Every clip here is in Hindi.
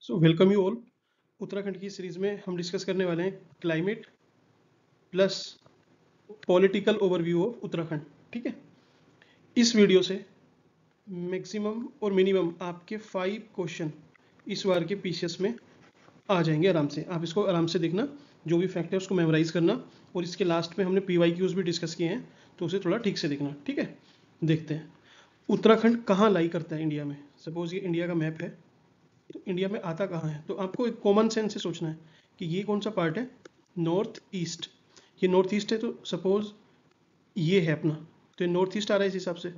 So welcome you all. Uttarakhand की सीरीज में हम डिस्कस करने वाले हैं climate plus political overview of Uttarakhand. ठीक है, इस वीडियो से मैक्सिमम और मिनिमम आपके 5 क्वेश्चन इस बार के पीसीएस में आ जाएंगे आराम से। आप इसको आराम से देखना, जो भी फैक्ट है उसको मेमोराइज करना, और इसके लास्ट में हमने पीवाईक्यूज भी डिस्कस किए हैं तो उसे थोड़ा ठीक से देखना। ठीक है, देखते हैं उत्तराखंड कहाँ लाई करता है इंडिया में। सपोज ये इंडिया का मैप है, तो इंडिया में आता कहाँ है, तो आपको एक कॉमन सेंस से सोचना है कि ये कौन सा पार्ट है, नॉर्थ ईस्ट। ये नॉर्थ ईस्ट है, तो सपोज ये है अपना, तो ये नॉर्थ ईस्ट आ रहा है इस हिसाब से।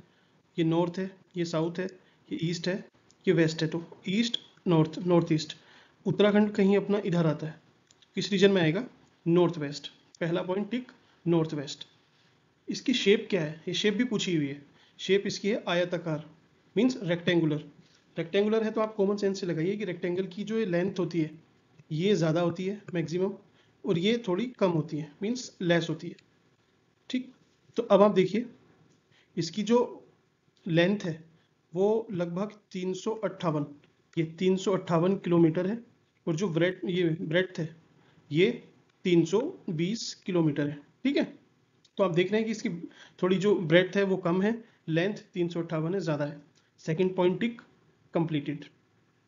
ये नॉर्थ है, ये साउथ है, ये ईस्ट है, ये वेस्ट है, तो east north north east. Uttarakhand कहीं अपना इधर आता है, किस रीजन में आएगा, नॉर्थ वेस्ट। पहला पॉइंट टिक, नॉर्थ वेस्ट। इसकी शेप क्या है, ये शेप भी पूछी हुई है। शेप इसकी है आयताकार, मीन्स रेक्टेंगुलर। रेक्टेंगुलर है तो आप कॉमन सेंस से लगाइए कि रेक्टेंगल की जो लेंथ होती है ये ज़्यादा होती है मैक्सिमम, और ये थोड़ी कम होती है, मीन्स लेस होती है। ठीक, तो अब आप देखिए इसकी जो लेंथ है वो लगभग 358, ये 358 किलोमीटर है, और जो ब्रेड्थ है ये 320 किलोमीटर है। ठीक है, तो आप देख रहे हैं कि इसकी थोड़ी जो ब्रेड्थ है वो कम है, लेंथ 358 है, ज़्यादा है। सेकंड पॉइंट टिक, कंप्लीटेड।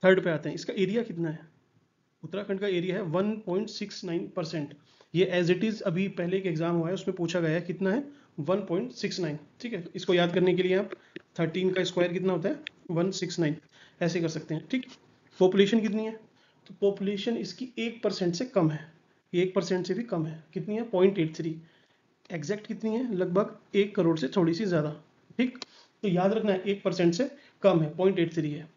थर्ड पे आते हैं, इसका एरिया कितना है। उत्तराखंड का एरिया है 1.69%। ये एज इट इज़ अभी पहले एक एग्जाम हुआ है उसमें पूछा गया है कितना है, 1.69। ठीक है, तो इसको याद करने के लिए आप 13 का स्क्वायर कितना होता है, 169, ऐसे कर सकते हैं। ठीक, पॉपुलेशन कितनी है, तो पॉपुलेशन इसकी 1% से कम है, ये 1% से भी कम है। कितनी है, 0.83। एग्जैक्ट कितनी है, लगभग 1 करोड़ से थोड़ी सी ज़्यादा। ठीक, तो याद रखना है 1% से कम है, 0.83 है।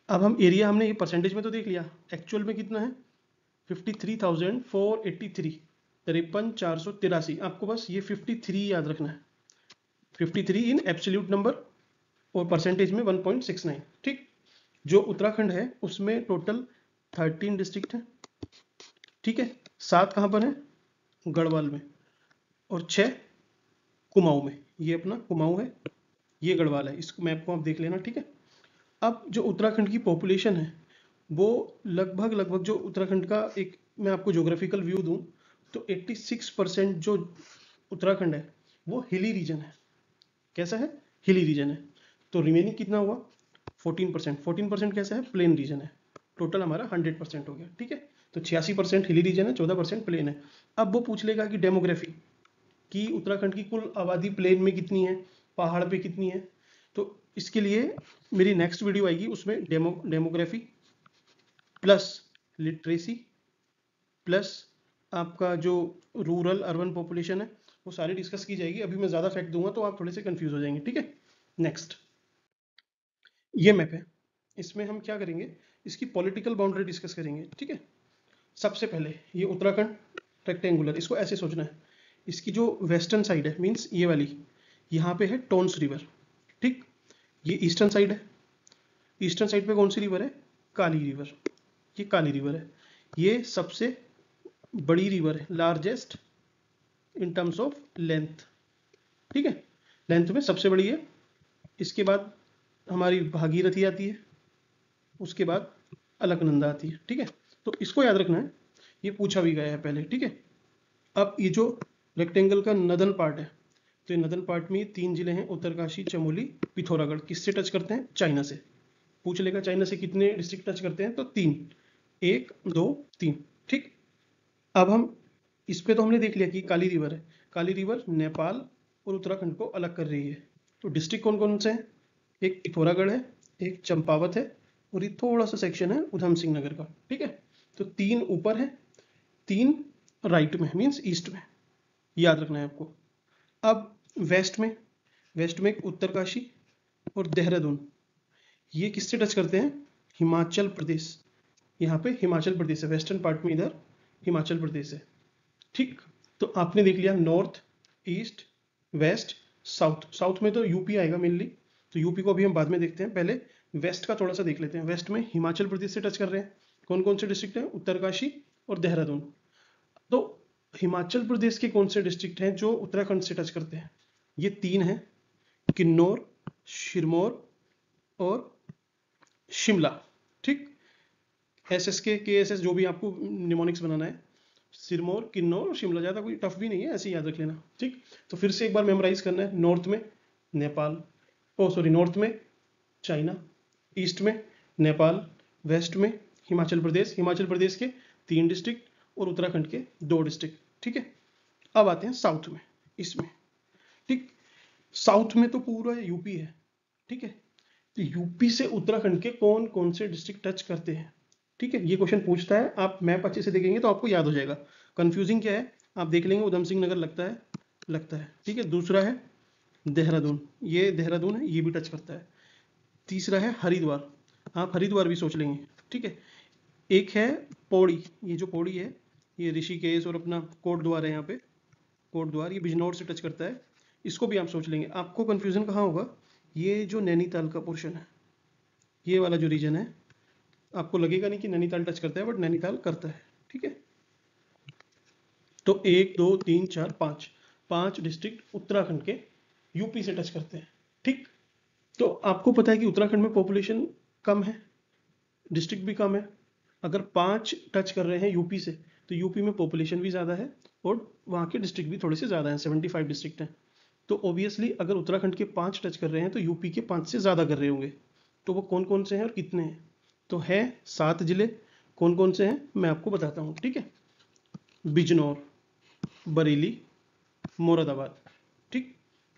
अब हम एरिया, हमने ये परसेंटेज में तो देख लिया, एक्चुअल में कितना है, 53,483, 53,483। आपको बस ये 53 याद रखना है, 53 इन एब्सोल्यूट नंबर, और परसेंटेज में 1.69। ठीक, जो उत्तराखंड है उसमें टोटल 13 डिस्ट्रिक्ट है। ठीक है, 7 कहाँ पर है, गढ़वाल में, और 6 कुमाऊं में। ये अपना कुमाऊं है, ये गढ़वाल है। इस मैप को आप देख लेना। ठीक है, अब जो उत्तराखंड की पॉपुलेशन है वो लगभग लगभग, जो उत्तराखंड का एक मैं आपको ज्योग्राफिकल व्यू दूं, तो 86% जो उत्तराखंड है वो हिली रीजन है। कैसा है, हिली रीजन है। तो रिमेनिंग कितना हुआ, 14%। 14% कैसा है, प्लेन रीजन है। टोटल हमारा 100% हो गया। ठीक है, तो 86% हिली रीजन है, 14% प्लेन है। अब वो पूछ लेगा कि डेमोग्राफी कि उत्तराखंड की कुल आबादी प्लेन में कितनी है, पहाड़ पे कितनी है। तो इसके लिए मेरी नेक्स्ट वीडियो आएगी, उसमें डेमोग्राफी प्लस लिटरेसी प्लस आपका जो रूरल अर्बन पॉपुलेशन है वो सारी डिस्कस की जाएगी। अभी मैं ज़्यादा फैक्ट दूंगा तो आप थोड़े से कंफ्यूज हो जाएंगे। ठीक है, नेक्स्ट ये मैप है, इसमें हम क्या करेंगे, इसकी पॉलिटिकल बाउंड्री डिस्कस करेंगे। ठीक है, सबसे पहले ये उत्तराखंड रेक्टेंगुलर, इसको ऐसे सोचना है, इसकी जो वेस्टर्न साइड है, मीन्स ये वाली, यहाँ पे है टोन्स रिवर। ठीक, ये ईस्टर्न साइड है, ईस्टर्न साइड पे कौन सी रिवर है, काली रिवर। ये काली रिवर है, ये सबसे बड़ी रिवर है, largest in terms of length. ठीक है, लेंथ में सबसे बड़ी है। इसके बाद हमारी भागीरथी आती है, उसके बाद अलकनंदा आती है। ठीक है, तो इसको याद रखना है, ये पूछा भी गया है पहले। ठीक है, अब ये जो रेक्टेंगल का नदन पार्ट है, तो ये नदन पार्ट में 3 जिले हैं, उत्तरकाशी, चमोली, पिथौरागढ़। किससे टच करते हैं, चाइना से। पूछ लेगा चाइना से कितने डिस्ट्रिक्ट टच करते हैं, तो 3, 1 2 3। ठीक, अब हम इस पे तो हमने देख लिया कि काली रिवर है, काली रिवर नेपाल और उत्तराखंड को अलग कर रही है। तो डिस्ट्रिक्ट कौन कौन से हैं, एक पिथौरागढ़ है, एक चंपावत है, और ये थोड़ा सा सेक्शन है उधम सिंह नगर का। ठीक है, तो 3 ऊपर है, 3 राइट में, मीन्स ईस्ट में, याद रखना है आपको। अब वेस्ट में उत्तरकाशी और देहरादून, ये किससे टच करते हैं, हिमाचल प्रदेश। यहाँ पे हिमाचल प्रदेश है, वेस्टर्न पार्ट में इधर हिमाचल प्रदेश है। ठीक, तो आपने देख लिया north, east, west, south. South में तो यूपी आएगा मेनली, तो यूपी को अभी हम बाद में देखते हैं, पहले वेस्ट का थोड़ा सा देख लेते हैं। वेस्ट में हिमाचल प्रदेश से टच कर रहे हैं, कौन कौन से डिस्ट्रिक्ट हैं, उत्तरकाशी और देहरादून। तो हिमाचल प्रदेश के कौन से डिस्ट्रिक्ट हैं जो उत्तराखंड से टच करते हैं, ये 3 हैं, किन्नौर, सिरमौर और शिमला। ठीक, SSK KSS जो भी आपको निमोनिक्स बनाना है, सिरमौर, किन्नौर और शिमला, ज़्यादा कोई टफ भी नहीं है, ऐसे ही याद रख लेना। ठीक, तो फिर से एक बार मेमोराइज करना है। नॉर्थ में नेपाल, नॉर्थ में चाइना, ईस्ट में नेपाल, वेस्ट में हिमाचल प्रदेश, हिमाचल प्रदेश के 3 डिस्ट्रिक्ट और उत्तराखंड के 2 डिस्ट्रिक्ट। ठीक है, अब आते हैं साउथ में, इसमें। ठीक, साउथ में तो पूरा यूपी है। ठीक है, तो यूपी से उत्तराखंड के कौन कौन से डिस्ट्रिक्ट टच करते हैं। ठीक है, ये क्वेश्चन पूछता है, आप मैप अच्छे से देखेंगे तो आपको याद हो जाएगा। कंफ्यूजिंग क्या है, आप देख लेंगे, उधम सिंह नगर लगता है। ठीक है, दूसरा है देहरादून, ये देहरादून है, ये भी टच करता है। तीसरा है हरिद्वार, आप हरिद्वार भी सोच लेंगे। ठीक है, एक है पौड़ी, ये जो पौड़ी है ये ऋषिकेश और अपना कोटद्वार है, यहाँ पे कोटद्वार, ये बिजनौर से टच करता है, इसको भी आप सोच लेंगे। आपको कंफ्यूजन कहाँ होगा, ये जो नैनीताल का पोर्शन है, ये वाला जो रीजन है, आपको लगेगा नहीं कि नैनीताल टच करता है, बट नैनीताल करता है। ठीक है, तो 1 2 3 4 5 डिस्ट्रिक्ट उत्तराखंड के यूपी से टच करते हैं। ठीक, तो आपको पता है कि उत्तराखंड में पॉपुलेशन कम है, डिस्ट्रिक्ट भी कम है। अगर 5 टच कर रहे हैं यूपी से, तो यूपी में पॉपुलेशन भी ज़्यादा है और वहाँ के डिस्ट्रिक्ट भी थोड़े से ज़्यादा हैं, 75 डिस्ट्रिक्ट हैं। तो ऑब्वियसली अगर उत्तराखंड के 5 टच कर रहे हैं तो यूपी के 5 से ज़्यादा कर रहे होंगे। तो वो कौन कौन से हैं और कितने हैं, तो है 7 जिले। कौन कौन से हैं मैं आपको बताता हूँ। ठीक है, बिजनौर, बरेली, मुरादाबाद। ठीक,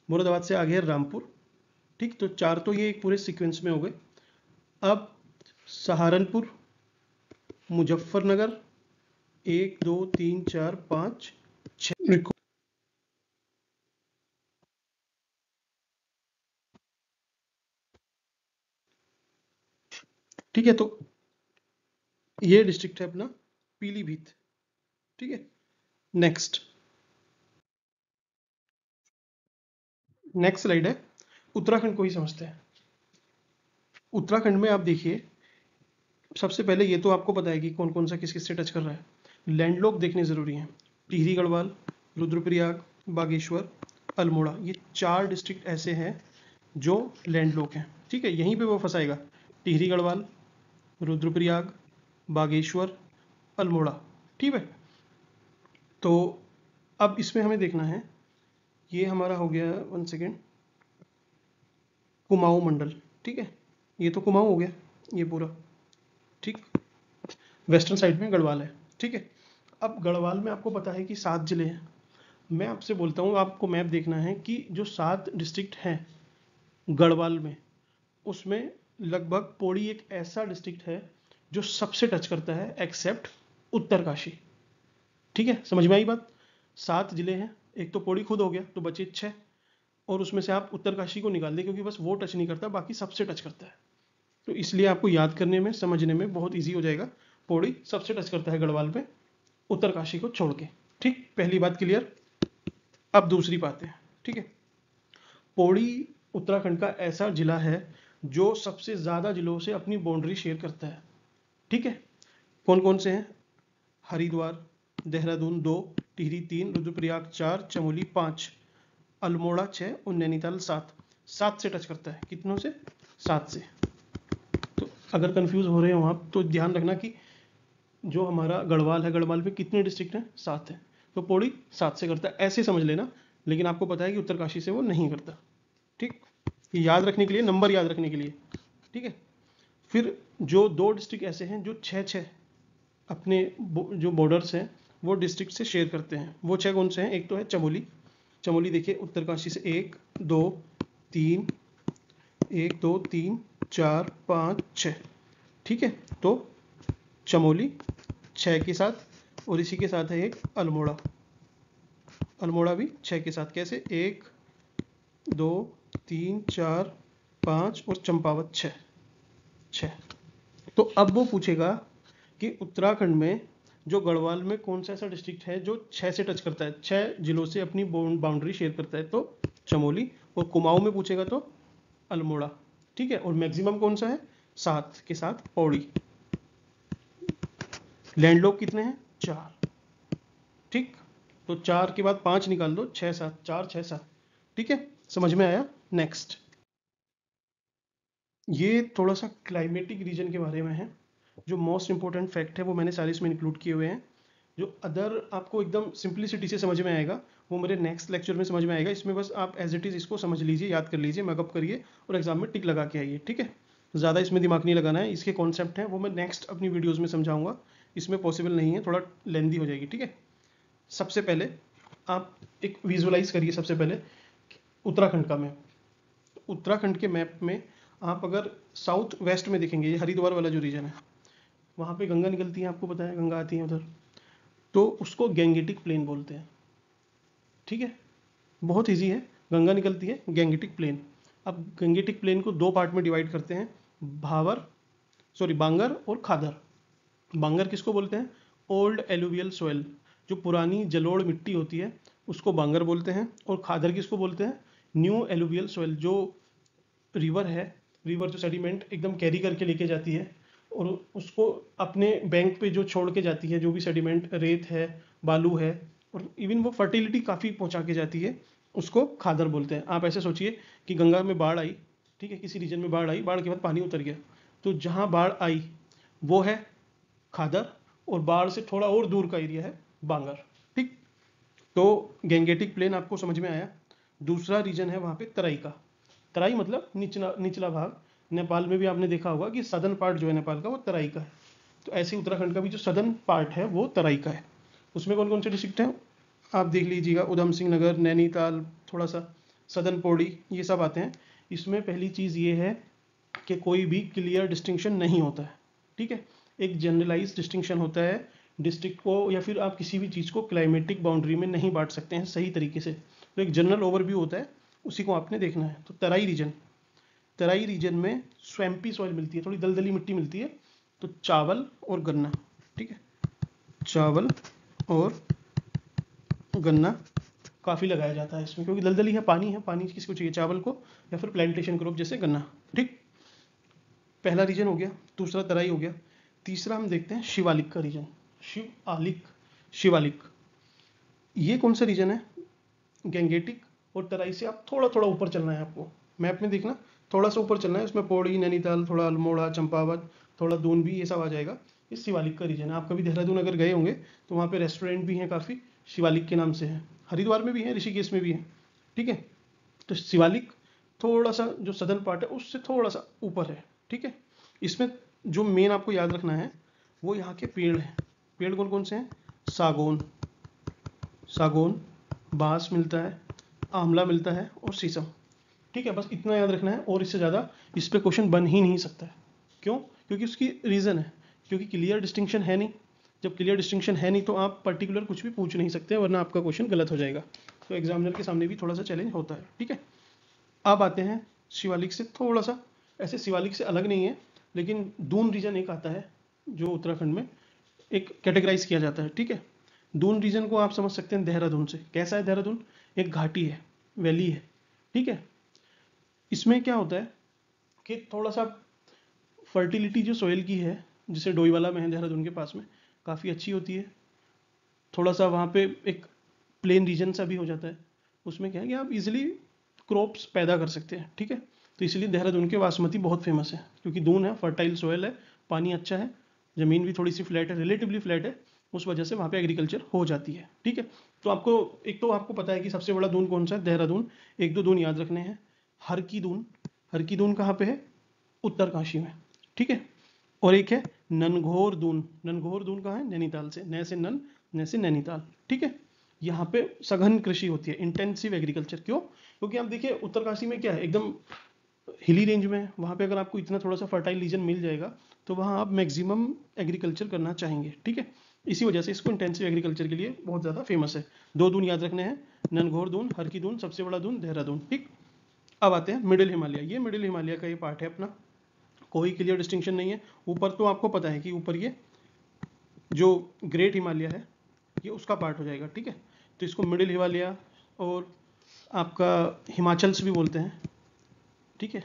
मुरादाबाद से आगे है रामपुर। ठीक, तो 4 तो ये एक पूरे सीक्वेंस में हो गए। अब सहारनपुर, मुजफ्फरनगर, 1 2 3 4 5 6। ठीक है, तो ये डिस्ट्रिक्ट है अपना पीलीभीत। ठीक है, नेक्स्ट स्लाइड है, उत्तराखंड को ही समझते हैं। उत्तराखंड में आप देखिए, सबसे पहले ये तो आपको पता है कि कौन कौन सा किस किस से टच कर रहा है। लैंडलॉक देखने जरूरी हैं, टिहरी गढ़वाल, रुद्रप्रयाग, बागेश्वर, अल्मोड़ा, ये 4 डिस्ट्रिक्ट ऐसे हैं जो लैंडलॉक हैं। ठीक है, यहीं पे वो फंसाएगा, टिहरी गढ़वाल, रुद्रप्रयाग, बागेश्वर, अल्मोड़ा। ठीक है, तो अब इसमें हमें देखना है, ये हमारा हो गया, 1 सेकेंड, कुमाऊं मंडल। ठीक है, ये तो कुमाऊं हो गया ये पूरा। ठीक, वेस्टर्न साइड में गढ़वाल है। ठीक है, अब गढ़वाल में आपको पता है कि 7 जिले हैं। मैं आपसे बोलता हूँ, आपको मैप देखना है कि जो 7 डिस्ट्रिक्ट हैं गढ़वाल में, उसमें लगभग पौड़ी एक ऐसा डिस्ट्रिक्ट है जो सबसे टच करता है एक्सेप्ट उत्तरकाशी। ठीक है, समझ में आई बात। 7 जिले हैं, एक तो पौड़ी खुद हो गया, तो बचे 6, और उसमें से आप उत्तरकाशी को निकाल दें क्योंकि बस वो टच नहीं करता, बाकी सबसे टच करता है। तो इसलिए आपको याद करने में, समझने में बहुत ईजी हो जाएगा। पौड़ी सबसे टच करता है गढ़वाल में, उत्तरकाशी को छोड़ के। ठीक, पहली बात क्लियर। अब दूसरी बात है, ठीक है, पौड़ी उत्तराखंड का ऐसा जिला है जो सबसे ज्यादा जिलों से अपनी बाउंड्री शेयर करता है। ठीक है, कौन कौन से हैं, हरिद्वार, देहरादून 2, टिहरी 3, रुद्रप्रयाग 4, चमोली 5, अल्मोड़ा 6 और नैनीताल 7। 7 से टच करता है, कितनों से, 7 से। तो अगर कंफ्यूज हो रहे हो आप तो ध्यान रखना कि जो हमारा गढ़वाल है, गढ़वाल में कितने डिस्ट्रिक्ट हैं, 7 हैं, तो पौड़ी 7 से करता है, ऐसे समझ लेना। लेकिन आपको पता है कि उत्तरकाशी से वो नहीं करता। ठीक, ये याद रखने के लिए, नंबर याद रखने के लिए। ठीक है, फिर जो 2 डिस्ट्रिक्ट ऐसे हैं जो 6 अपने जो बॉर्डर्स हैं वो डिस्ट्रिक्ट से शेयर करते हैं। वो 6 कौन से हैं, एक तो है चमोली। चमोली देखिए उत्तरकाशी से 1 2 3, 1 2 3 4 5 6। ठीक है, तो चमोली 6 के साथ, और इसी के साथ है एक अल्मोड़ा, अल्मोड़ा भी 6 के साथ। कैसे, 1 2 3 4 5 और चंपावत 6। तो अब वो पूछेगा कि उत्तराखंड में जो गढ़वाल में कौन सा ऐसा डिस्ट्रिक्ट है जो 6 से टच करता है, 6 जिलों से अपनी बाउंड्री शेयर करता है, तो चमोली। और कुमाऊं में पूछेगा तो अल्मोड़ा। ठीक है, और मैक्सिमम कौन सा है, 7 के साथ पौड़ी। लैंडलॉक कितने हैं, 4। ठीक, तो 4 के बाद 5 निकाल दो, 6 7, 4 6 7। ठीक है, समझ में आया। नेक्स्ट, ये थोड़ा सा क्लाइमेटिक रीजन के बारे में है। जो मोस्ट इंपॉर्टेंट फैक्ट है वो मैंने सारे इसमें इंक्लूड किए हुए हैं। जो अदर आपको एकदम सिंप्लिसिटी से समझ में आएगा वो मेरे नेक्स्ट लेक्चर में समझ में आएगा। इसमें बस आप एज इट इज़ इसको समझ लीजिए, याद कर लीजिए, मैकअप करिए और एग्जाम में टिक लगा के आइए, ठीक है। ज़्यादा इसमें दिमाग नहीं लगाना है। इसके कॉन्सेप्ट हैं वो मैं नेक्स्ट अपनी वीडियोज़ में समझाऊंगा, इसमें पॉसिबल नहीं है, थोड़ा लेंदी हो जाएगी, ठीक है। सबसे पहले आप एक विजुअलाइज करिए, सबसे पहले उत्तराखंड का मैप। उत्तराखंड के मैप में आप अगर साउथ वेस्ट में देखेंगे, ये हरिद्वार वाला जो रीजन है, वहाँ पे गंगा निकलती है, आपको पता है गंगा आती है उधर, तो उसको गैंगेटिक प्लेन बोलते हैं, ठीक है। बहुत ईजी है, गंगा निकलती है, गैंगेटिक प्लेन। अब गैंगेटिक प्लेन को दो पार्ट में डिवाइड करते हैं, बांगर और खादर। बांगर किसको बोलते हैं? ओल्ड एलुवियल सोयल, जो पुरानी जलोढ़ मिट्टी होती है उसको बांगर बोलते हैं। और खादर किसको बोलते हैं? न्यू एलुवियल सोयल, जो रिवर है, रिवर जो सेडिमेंट एकदम कैरी करके लेके जाती है और उसको अपने बैंक पे जो छोड़ के जाती है, जो भी सेडिमेंट, रेत है, बालू है, और इवन वो फर्टिलिटी काफ़ी पहुंचा के जाती है, उसको खादर बोलते हैं। आप ऐसे सोचिए कि गंगा में बाढ़ आई, ठीक है, किसी रीजन में बाढ़ आई, बाढ़ के बाद पानी उतर गया, तो जहाँ बाढ़ आई वो है खादर, और बाढ़ से थोड़ा और दूर का एरिया है बांगर, ठीक। तो गैंगेटिक प्लेन आपको समझ में आया। दूसरा रीजन है वहाँ पे तराई का। तराई मतलब निचला निचला भाग। नेपाल में भी आपने देखा होगा कि सदर्न पार्ट जो है नेपाल का वो तराई का है, तो ऐसे उत्तराखंड का भी जो सदर्न पार्ट है वो तराई का है। उसमें कौन कौन से डिस्ट्रिक्ट हैं आप देख लीजिएगा, उधम सिंह नगर, नैनीताल, थोड़ा सा सदर्न पौड़ी, ये सब आते हैं। इसमें पहली चीज़ ये है कि कोई भी क्लियर डिस्टिंक्शन नहीं होता है, ठीक है। एक जनरलाइज डिस्टिंक्शन होता है। डिस्ट्रिक्ट को या फिर आप किसी भी चीज़ को क्लाइमेटिक बाउंड्री में नहीं बांट सकते हैं सही तरीके से, तो एक जनरल ओवरव्यू होता है, उसी को आपने देखना है। तो तराई रीजन में स्वैम्पी सॉइल मिलती है, थोड़ी दलदली मिट्टी मिलती है, तो चावल और गन्ना, ठीक है, चावल और गन्ना काफ़ी लगाया जाता है इसमें, क्योंकि दलदली है, पानी किसको चाहिए? चावल को, या फिर प्लांटेशन क्रॉप जैसे गन्ना, ठीक। पहला रीजन हो गया, दूसरा तराई हो गया। तीसरा हम देखते हैं शिवालिक का रीजन। शिवालिक ये कौन सा रीजन है? गैंगेटिक और तराई से आप थोड़ा थोड़ा ऊपर चलना है, आपको मैप में देखना, थोड़ा सा ऊपर चलना है। उसमें पौड़ी, नैनीताल, थोड़ा अल्मोड़ा, चंपावत, थोड़ा दून, ये सब आ जाएगा। ये शिवालिक का रीजन है। आप कभी देहरादून अगर गए होंगे तो वहाँ पे रेस्टोरेंट भी हैं काफ़ी, शिवालिक के नाम से हैं। हरिद्वार में भी है, ऋषिकेश में भी है, ठीक है। तो शिवालिक थोड़ा सा जो सदर्न पार्ट है उससे थोड़ा सा ऊपर है, ठीक है। इसमें जो मेन आपको याद रखना है वो यहाँ के पेड़ हैं। पेड़ कौन कौन से हैं? सागौन, बांस मिलता है, आंवला मिलता है और शीशम, ठीक है। बस इतना याद रखना है, और इससे ज़्यादा इस पे क्वेश्चन बन ही नहीं सकता है। क्यों? क्योंकि उसकी रीज़न है, क्योंकि क्लियर डिस्टिंक्शन है नहीं। जब क्लियर डिस्टिंक्शन है नहीं तो आप पर्टिकुलर कुछ भी पूछ नहीं सकते, वरना आपका क्वेश्चन गलत हो जाएगा। तो एग्जामिनर के सामने भी थोड़ा सा चैलेंज होता है, ठीक है। अब आते हैं शिवालिक से थोड़ा सा, ऐसे शिवालिक से अलग नहीं है, लेकिन दून रीजन एक आता है जो उत्तराखंड में एक कैटेगराइज किया जाता है, ठीक है। दून रीजन को आप समझ सकते हैं देहरादून से। कैसा है देहरादून? एक घाटी है, वैली है, ठीक है। इसमें क्या होता है कि थोड़ा सा फर्टिलिटी जो सोइल की है, जैसे डोईवाला में है देहरादून के पास में, काफ़ी अच्छी होती है। थोड़ा सा वहाँ पे एक प्लेन रीजन सा भी हो जाता है। उसमें क्या है कि आप इजीली क्रॉप्स पैदा कर सकते हैं, ठीक है। तो इसलिए देहरादून के बासमती बहुत फेमस है, क्योंकि दून है, फर्टाइल सोयल है, पानी अच्छा है, ज़मीन भी थोड़ी सी फ्लैट है, रिलेटिवली फ्लैट है, उस वजह से वहाँ पे एग्रीकल्चर हो जाती है, ठीक है। तो आपको पता है कि सबसे बड़ा दून कौन सा है? देहरादून। एक दो दून याद रखने हैं। हर की दून कहाँ पे है? उत्तरकाशी में, ठीक है। और एक है ननघोर दून कहाँ है? नैनीताल से, नए से नैनीताल, ठीक है। यहाँ पे सघन कृषि होती है, इंटेंसिव एग्रीकल्चर। क्यों? क्योंकि आप देखिए उत्तरकाशी में क्या है, एकदम हिली रेंज में, वहाँ पे अगर आपको इतना थोड़ा सा फर्टाइल रीजन मिल जाएगा तो वहाँ आप मैक्सिमम एग्रीकल्चर करना चाहेंगे, ठीक है। इसी वजह से इसको इंटेंसिव एग्रीकल्चर के लिए बहुत ज़्यादा फेमस है। दो दून याद रखने हैं, ननघोर दून, हर की दून, सबसे बड़ा दून देहरादून, ठीक। अब आते हैं मिडिल हिमालय। ये मिडिल हिमालय का ये पार्ट है अपना, कोई क्लियर डिस्टिंक्शन नहीं है। ऊपर तो आपको पता है कि ऊपर ये जो ग्रेट हिमालय है ये उसका पार्ट हो जाएगा, ठीक है। तो इसको मिडिल हिमालय और आपका हिमाचल से भी बोलते हैं, ठीक है।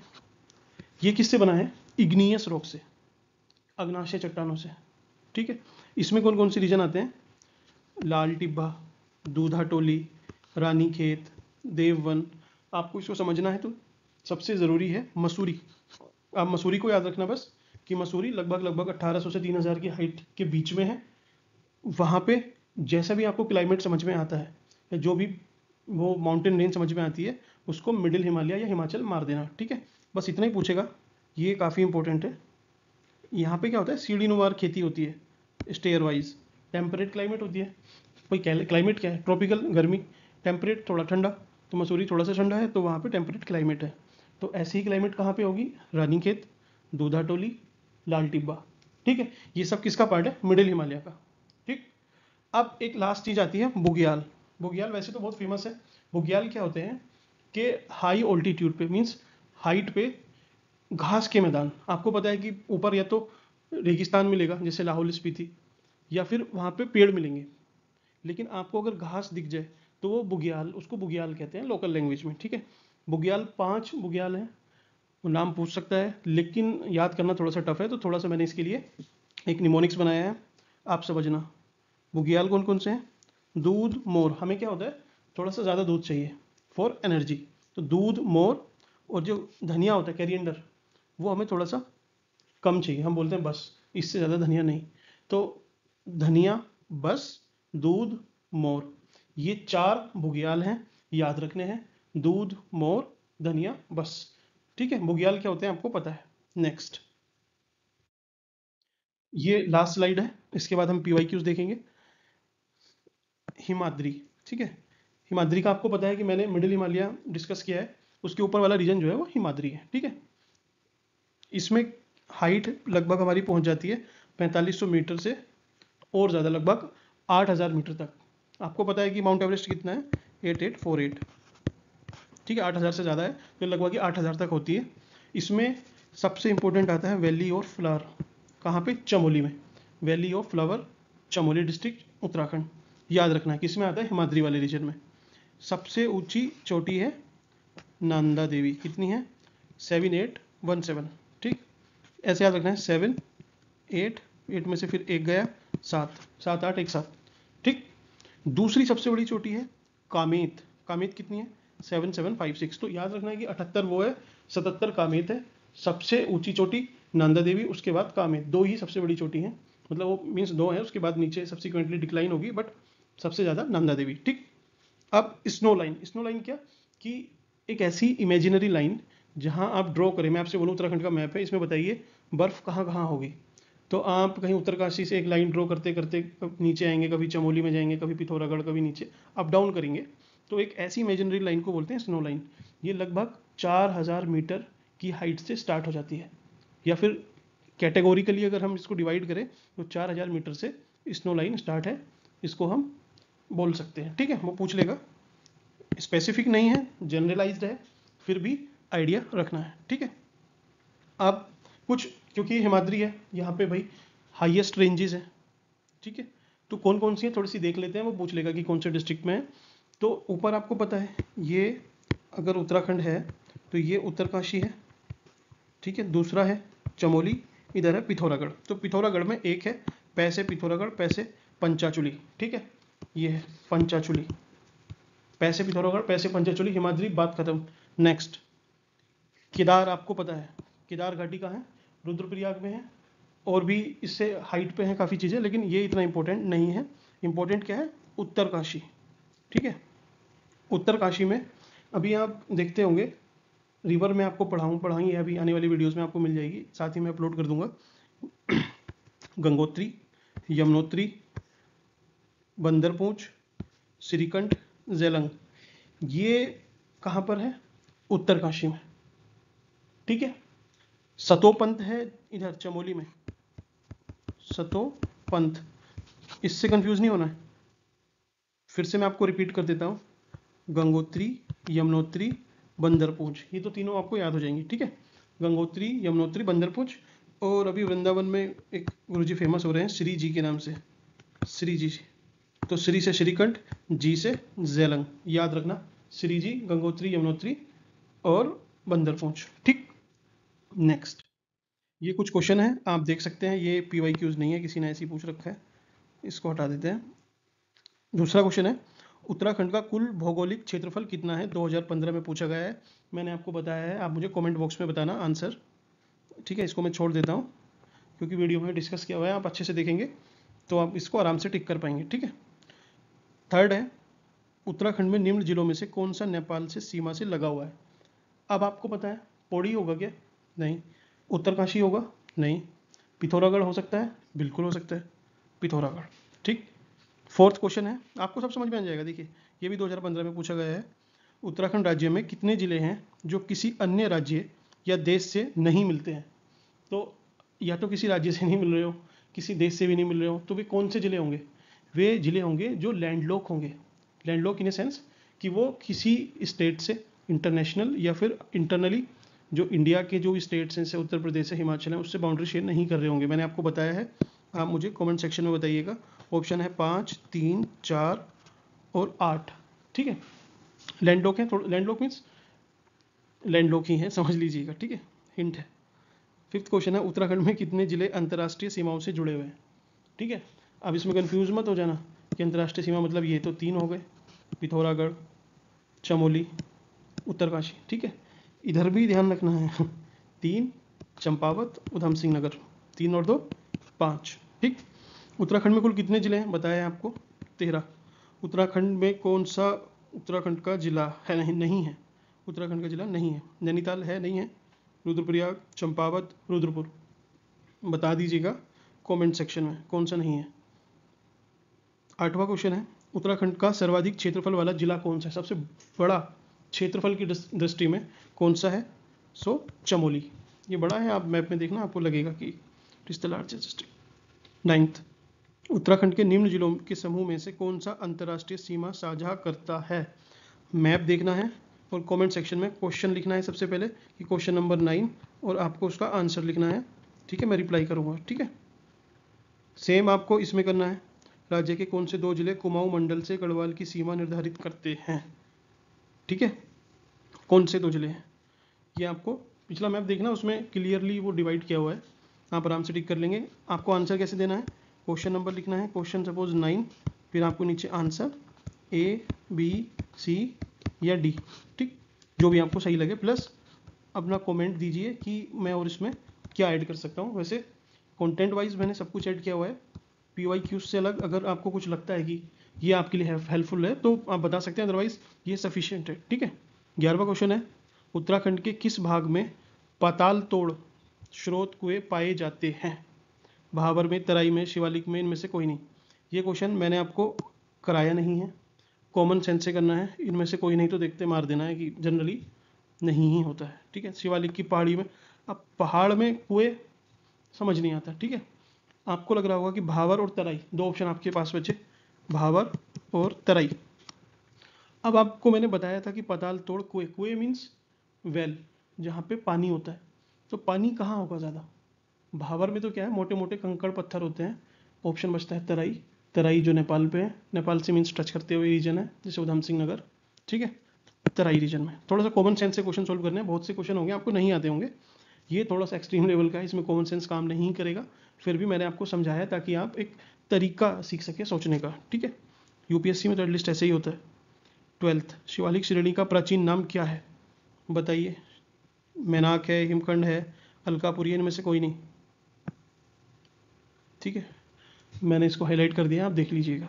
ये किससे बना है? इग्नियस रॉक से, अग्नाशय चट्टानों से, ठीक है। इसमें कौन कौन से रीजन आते हैं? लाल टिब्बा, दूधा टोली, रानीखेत, देववन। आपको इसको समझना है तो सबसे ज़रूरी है मसूरी। आप मसूरी को याद रखना बस, कि मसूरी लगभग 1800 से 3000 की हाइट के बीच में है। वहाँ पे जैसा भी आपको क्लाइमेट समझ में आता है या जो भी वो माउंटेन रेंज समझ में आती है उसको मिडिल हिमालय या हिमाचल मार देना, ठीक है। बस इतना ही पूछेगा, ये काफ़ी इंपॉर्टेंट है। यहाँ पे क्या होता है, सीढ़ी नुमार खेती होती है स्टेयर वाइज। टेम्परेट क्लाइमेट होती है, कोई क्लाइमेट क्या है, ट्रॉपिकल गर्मी, टेम्परेट थोड़ा ठंडा, तो मसूरी थोड़ा सा ठंडा है तो वहाँ पे टेम्परेट क्लाइमेट है। तो ऐसी ही क्लाइमेट कहाँ पे होगी, रानीखेत, दूधा टोली, लाल टिब्बा, ठीक है। ये सब किसका पार्ट है, मिडिल हिमालय का, ठीक। अब एक लास्ट चीज आती है बुग्याल। बुग्याल वैसे तो बहुत फेमस है। बुग्याल क्या होते हैं कि हाई ऑल्टीट्यूड पे, मीन्स हाइट पे घास के मैदान। आपको पता है कि ऊपर या तो रेगिस्तान मिलेगा जैसे लाहौल स्पीति, या फिर वहाँ पे पेड़ मिलेंगे, लेकिन आपको अगर घास दिख जाए तो वो बुग्याल, उसको बुग्याल कहते हैं लोकल लैंग्वेज में, ठीक है। बुग्याल 5 बुग्याल हैं, वो नाम पूछ सकता है लेकिन याद करना थोड़ा सा टफ है, तो थोड़ा सा मैंने इसके लिए एक निमोनिक्स बनाया है, आप समझना। बुग्याल कौन कौन से हैं, दूध, मोर। हमें क्या होता है, थोड़ा सा ज़्यादा दूध चाहिए फॉर एनर्जी, तो दूध, मोर। और जो धनिया होता है कैरिएंडर, वो हमें थोड़ा सा कम चाहिए, हम बोलते हैं बस, इससे ज़्यादा धनिया नहीं। तो धनिया, बस, दूध, मोर, ये 4 बुग्याल हैं, याद रखने हैं। दूध, मोर, धनिया, बस, ठीक है। बुग्याल क्या होते हैं आपको पता है। नेक्स्ट, ये लास्ट स्लाइड है, इसके बाद हम पीवाईक्यूज देखेंगे। हिमाद्री, ठीक है। हिमाद्री का आपको पता है कि मैंने मिडिल हिमालय डिस्कस किया है, उसके ऊपर वाला रीजन जो है वो हिमाद्री है, ठीक है। इसमें हाइट लगभग हमारी पहुंच जाती है 4500 मीटर से और ज़्यादा, लगभग 8000 मीटर तक। आपको पता है कि माउंट एवरेस्ट कितना है, 8848, ठीक है। 8000 से ज़्यादा है तो लगभग ही 8000 तक होती है। इसमें सबसे इंपॉर्टेंट आता है वैली ऑफ फ्लावर, कहाँ पे, चमोली में। Valley of flower, Chamoli district, Uttarakhand. याद रखना है किस में आता है, हिमाद्री वाले रीजन में। सबसे ऊंची चोटी है नंदा देवी, कितनी है, 7817, ठीक। ऐसे याद रखना है, 7 8 8 में से फिर एक गया, 7 7 8 एक साथ, ठीक। दूसरी सबसे बड़ी चोटी है कामेत। कामेत कितनी है, 7756। तो याद रखना है कि 78 वो है, 77 कामेत है। सबसे ऊंची चोटी नंदा देवी, उसके बाद कामेत, दो ही सबसे बड़ी चोटी है, मतलब वो मीन्स दो है, उसके बाद नीचे सब्सिक्वेंटली डिक्लाइन होगी, बट सबसे ज़्यादा नंदा देवी, ठीक। अब स्नो लाइन, स्नो लाइन क्या, कि एक ऐसी इमेजिनरी लाइन जहां आप ड्रॉ करें। मैं आपसे बोलूं उत्तराखंड का मैप है, इसमें बताइए बर्फ कहाँ कहाँ होगी, तो आप कहीं उत्तरकाशी से एक लाइन ड्रॉ करते करते नीचे आएंगे, कभी चमोली में जाएंगे, कभी पिथौरागढ़, कभी नीचे अप डाउन करेंगे, तो एक ऐसी इमेजिनरी लाइन को बोलते हैं स्नो लाइन। ये लगभग 4000 मीटर की हाइट से स्टार्ट हो जाती है, या फिर कैटेगोरिकली अगर हम इसको डिवाइड करें तो 4000 मीटर से स्नो लाइन स्टार्ट है, इसको हम बोल सकते हैं, ठीक है। वो पूछ लेगा, स्पेसिफिक नहीं है, जनरलाइज्ड है, फिर भी आइडिया रखना है, ठीक है। अब कुछ, क्योंकि हिमाद्री है यहाँ पे भाई, हाईएस्ट रेंजेस है, ठीक है। तो कौन कौन सी है थोड़ी सी देख लेते हैं, वो पूछ लेगा कि कौन से डिस्ट्रिक्ट में है। तो ऊपर आपको पता है, ये अगर उत्तराखंड है तो ये उत्तरकाशी है, ठीक है। दूसरा है चमोली, इधर है पिथौरागढ़। तो पिथौरागढ़ में एक है पैसे पिथौरागढ़, पैसे पंचाचुली, ठीक है। ये है पंचाचुली, पैसे पिथौरागढ़, पैसे पंचाचुली, हिमाद्री, बात खत्म। नेक्स्ट, केदार आपको पता है, केदार घाटी कहाँ है, रुद्रप्रयाग में है। और भी इससे हाइट पे है काफ़ी चीज़ें, लेकिन ये इतना इंपॉर्टेंट नहीं है। इंपॉर्टेंट क्या है, उत्तरकाशी, ठीक है। उत्तरकाशी में अभी आप देखते होंगे, रिवर में आपको पढ़ाई है, अभी आने वाली वीडियोस में आपको मिल जाएगी, साथ ही मैं अपलोड कर दूंगा। गंगोत्री, यमुनोत्री, बंदरपूंछ, श्रीकंठ, जेलंग, ये कहाँ पर है, उत्तरकाशी में, ठीक है। सतोपंथ है इधर चमोली में, सतोपंथ, इससे कंफ्यूज नहीं होना है। फिर से मैं आपको रिपीट कर देता हूँ, गंगोत्री, यमुनोत्री, बंदरपूंछ, ये तो तीनों आपको याद हो जाएंगी, ठीक है। गंगोत्री, यमुनोत्री, बंदरपूंछ। और अभी वृंदावन में एक गुरुजी फेमस हो रहे हैं श्री जी के नाम से, श्री जी। तो श्री से श्रीकंठ, जी से जेलंग, याद रखना, श्री जी, गंगोत्री, यमुनोत्री और बंदरपूंछ, ठीक। नेक्स्ट, ये कुछ क्वेश्चन है आप देख सकते हैं, ये पीवाईक्यूज नहीं है, किसी ने ऐसे ही पूछ रखा है, इसको हटा देते हैं। दूसरा क्वेश्चन है, उत्तराखंड का कुल भौगोलिक क्षेत्रफल कितना है, 2015 में पूछा गया है। मैंने आपको बताया है, आप मुझे कमेंट बॉक्स में बताना आंसर, ठीक है। इसको मैं छोड़ देता हूँ। क्योंकि वीडियो में डिस्कस किया हुआ है, आप अच्छे से देखेंगे तो आप इसको आराम से टिक कर पाएंगे। ठीक है, थर्ड है उत्तराखंड में निम्न जिलों में से कौन सा नेपाल से सीमा से लगा हुआ है। अब आपको पता है पौड़ी होगा क्या? नहीं। उत्तरकाशी होगा? नहीं। पिथौरागढ़ हो सकता है? बिल्कुल हो सकता है पिथौरागढ़। ठीक, फोर्थ क्वेश्चन है, आपको सब समझ में आ जाएगा। देखिए ये भी 2015 में पूछा गया है। उत्तराखंड राज्य में कितने जिले हैं जो किसी अन्य राज्य या देश से नहीं मिलते हैं? तो या तो किसी राज्य से नहीं मिल रहे हो, किसी देश से भी नहीं मिल रहे हो, तो वे कौन से जिले होंगे? वे जिले होंगे जो लैंडलॉक होंगे। लैंडलॉक इन ए सेंस कि वो किसी स्टेट से इंटरनेशनल या फिर इंटरनली जो इंडिया के जो स्टेट्स हैं जैसे उत्तर प्रदेश है, हिमाचल है, उससे बाउंड्री शेयर नहीं कर रहे होंगे। मैंने आपको बताया है, आप मुझे कमेंट सेक्शन में बताइएगा। ऑप्शन है 5, 3, 4 और 8। ठीक है, लैंडलॉक है, थोड़ा लैंडलॉक मीन्स लैंडलॉक ही है, समझ लीजिएगा। ठीक है, हिंट है। फिफ्थ क्वेश्चन है उत्तराखंड में कितने जिले अंतर्राष्ट्रीय सीमाओं से जुड़े हुए हैं? ठीक है, अब इसमें कंफ्यूज मत हो जाना कि अंतर्राष्ट्रीय सीमा मतलब ये तो 3 हो गए, पिथौरागढ़, चमोली, उत्तरकाशी। ठीक है, इधर भी ध्यान रखना है 3 चंपावत, उधम सिंह नगर, 3 और 2 5। ठीक, उत्तराखंड में कुल कितने जिले हैं बताया है आपको? 13। उत्तराखंड में कौन सा उत्तराखंड का जिला है? नहीं है, उत्तराखंड का जिला नहीं है। नैनीताल है? नहीं है। रुद्रप्रयाग, चंपावत, रुद्रपुर, बता दीजिएगा कमेंट सेक्शन में कौन सा नहीं है। 8वां क्वेश्चन है उत्तराखंड का सर्वाधिक क्षेत्रफल वाला जिला कौन सा है? सबसे बड़ा क्षेत्रफल की दृष्टि में कौन सा है? सो चमोली, ये बड़ा है, आप मैप में देखना आपको लगेगा कि it is the largest district. 9th, Uttarakhand के निम्न जिलों के समूह में से कौन सा अंतर्राष्ट्रीय सीमा साझा करता है? मैप देखना है और कमेंट सेक्शन में क्वेश्चन लिखना है सबसे पहले कि क्वेश्चन नंबर 9, और आपको उसका आंसर लिखना है। ठीक है, मैं रिप्लाई करूंगा। ठीक है, सेम आपको इसमें करना है। राज्य के कौन से 2 जिले कुमाऊं मंडल से गढ़वाल की सीमा निर्धारित करते हैं? ठीक है, कौन से 2 जिले हैं ये आपको पिछला मैप देखना, उसमें क्लियरली वो डिवाइड किया हुआ है, आप आराम से टिक कर लेंगे। आपको आंसर कैसे देना है? क्वेश्चन नंबर लिखना है, क्वेश्चन सपोज 9, फिर आपको नीचे आंसर A, B, C या D, ठीक, जो भी आपको सही लगे, प्लस अपना कमेंट दीजिए कि मैं और इसमें क्या ऐड कर सकता हूँ। वैसे कंटेंट वाइज मैंने सब कुछ ऐड किया हुआ है, PYQ से अलग अगर आपको कुछ लगता है कि ये आपके लिए हेल्पफुल है तो आप बता सकते हैं, अदरवाइज ये सफिशिएंट है। ठीक है, 11वां क्वेश्चन है उत्तराखंड के किस भाग में पाताल तोड़ स्रोत कुएं पाए जाते हैं? भाबर में, तराई में, शिवालिक में, इनमें से कोई नहीं। ये क्वेश्चन मैंने आपको कराया नहीं है, कॉमन सेंस से करना है। इनमें से कोई नहीं तो देखते मार देना है कि जनरली नहीं ही होता है। ठीक है, शिवालिक की पहाड़ी में, अब पहाड़ में कुएं समझ नहीं आता। ठीक है, आपको लग रहा होगा कि भावर और तराई, 2 ऑप्शन आपके पास बचे, भावर और तराई। अब आपको मैंने बताया था कि पाताल तोड़ कुएं, कुएं मीन्स वेल, जहाँ पे पानी होता है। तो पानी कहाँ होगा ज़्यादा? भावर में तो क्या है, मोटे मोटे कंकड़ पत्थर होते हैं। ऑप्शन बचता है तराई, तराई जो नेपाल पे है, नेपाल से मीन्स टच करते हुए रीजन है, जैसे उधम सिंह नगर। ठीक है, तराई रीजन में थोड़ा सा कॉमन सेंस से क्वेश्चन सोल्व करने हैं। बहुत से क्वेश्चन होंगे आपको नहीं आते होंगे, ये थोड़ा सा एक्सट्रीम लेवल का है, इसमें कॉमन सेंस काम नहीं करेगा। फिर भी मैंने आपको समझाया ताकि आप एक तरीका सीख सके सोचने का। ठीक है, यूपीएससी में तो एटलीस्ट ऐसे ही होता है। 12th, शिवालिक श्रेणी का प्राचीन नाम क्या है बताइए? मैनाक है, हिमखंड है, अलकापुरी, इनमें से कोई नहीं। ठीक है, मैंने इसको हाईलाइट कर दिया, आप देख लीजिएगा।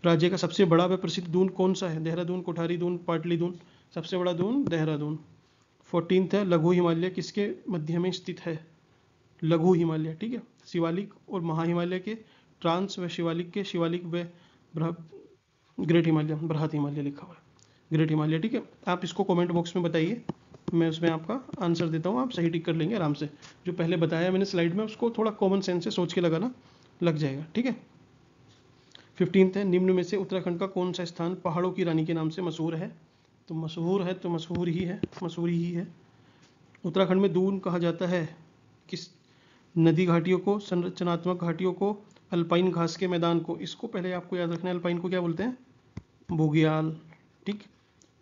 राज्य का सबसे बड़ा व प्रसिद्ध दून कौन सा है? देहरादून, कोठारी दून, पाटली दून। सबसे बड़ा दून देहरादून। 14th है लघु हिमालय किसके मध्य में स्थित है? लघु हिमालय। ठीक है, शिवालिक और महा हिमालय के ट्रांस व शिवालिक के शिवालिक व ग्रेट हिमालय, बृहत हिमालय लिखा हुआ है, ग्रेट हिमालय। ठीक है, आप इसको कमेंट बॉक्स में बताइए, मैं उसमें आपका आंसर देता हूँ, आप सही टिक कर लेंगे आराम से। जो पहले बताया मैंने स्लाइड में, उसको थोड़ा कॉमन सेंस से सोच के लगाना, लग जाएगा। ठीक है, 15th है निम्न में से उत्तराखंड का कौन सा स्थान पहाड़ों की रानी के नाम से मशहूर है? तो मशहूर है तो मशहूर ही है, मशहूरी ही है। उत्तराखंड में दून कहा जाता है किस नदी घाटियों को, संरचनात्मक घाटियों को, अल्पाइन घास के मैदान को? इसको पहले आपको याद रखना है, अल्पाइन को क्या बोलते हैं? बुग्याल। ठीक,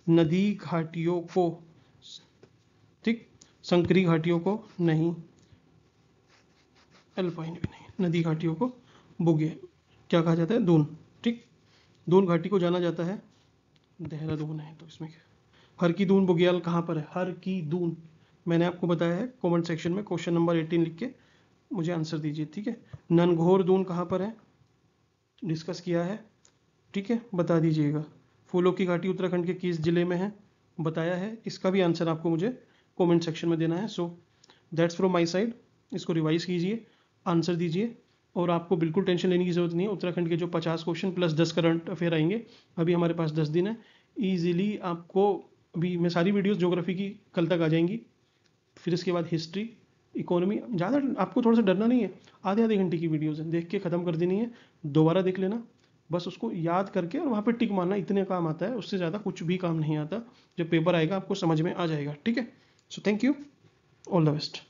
नदी घाटियों को, ठीक, संकरी घाटियों को नहीं, अल्पाइन भी नहीं, नदी घाटियों को बुगे क्या कहा जाता है? दून। ठीक, दून घाटी को जाना जाता है, देहरादून है तो इसमें क्या? हर की दून बुग्याल कहाँ पर है? हर की दून मैंने आपको बताया है कमेंट सेक्शन में, क्वेश्चन नंबर 18 लिख के मुझे आंसर दीजिए, ठीक है। ननघोर दून कहाँ पर है, डिस्कस किया है, ठीक है, बता दीजिएगा। फूलों की घाटी उत्तराखंड के किस जिले में है, बताया है, इसका भी आंसर आपको मुझे कमेंट सेक्शन में देना है। So that's from my side, इसको रिवाइज कीजिए, आंसर दीजिए, और आपको बिल्कुल टेंशन लेने की जरूरत नहीं है। उत्तराखंड के जो 50 क्वेश्चन प्लस 10 करंट अफेयर आएंगे, अभी हमारे पास 10 दिन है, ईजिली आपको अभी मैं सारी वीडियोस ज्योग्राफी की कल तक आ जाएंगी, फिर इसके बाद हिस्ट्री, इकोनॉमी। ज़्यादा आपको थोड़ा सा डरना नहीं है, आधे आधे घंटे की वीडियोस है, देख के ख़त्म कर देनी है, दोबारा देख लेना, बस उसको याद करके और वहाँ पे टिक मारना, इतने काम आता है, उससे ज़्यादा कुछ भी काम नहीं आता। जब पेपर आएगा आपको समझ में आ जाएगा, ठीक है। So thank you, all the best.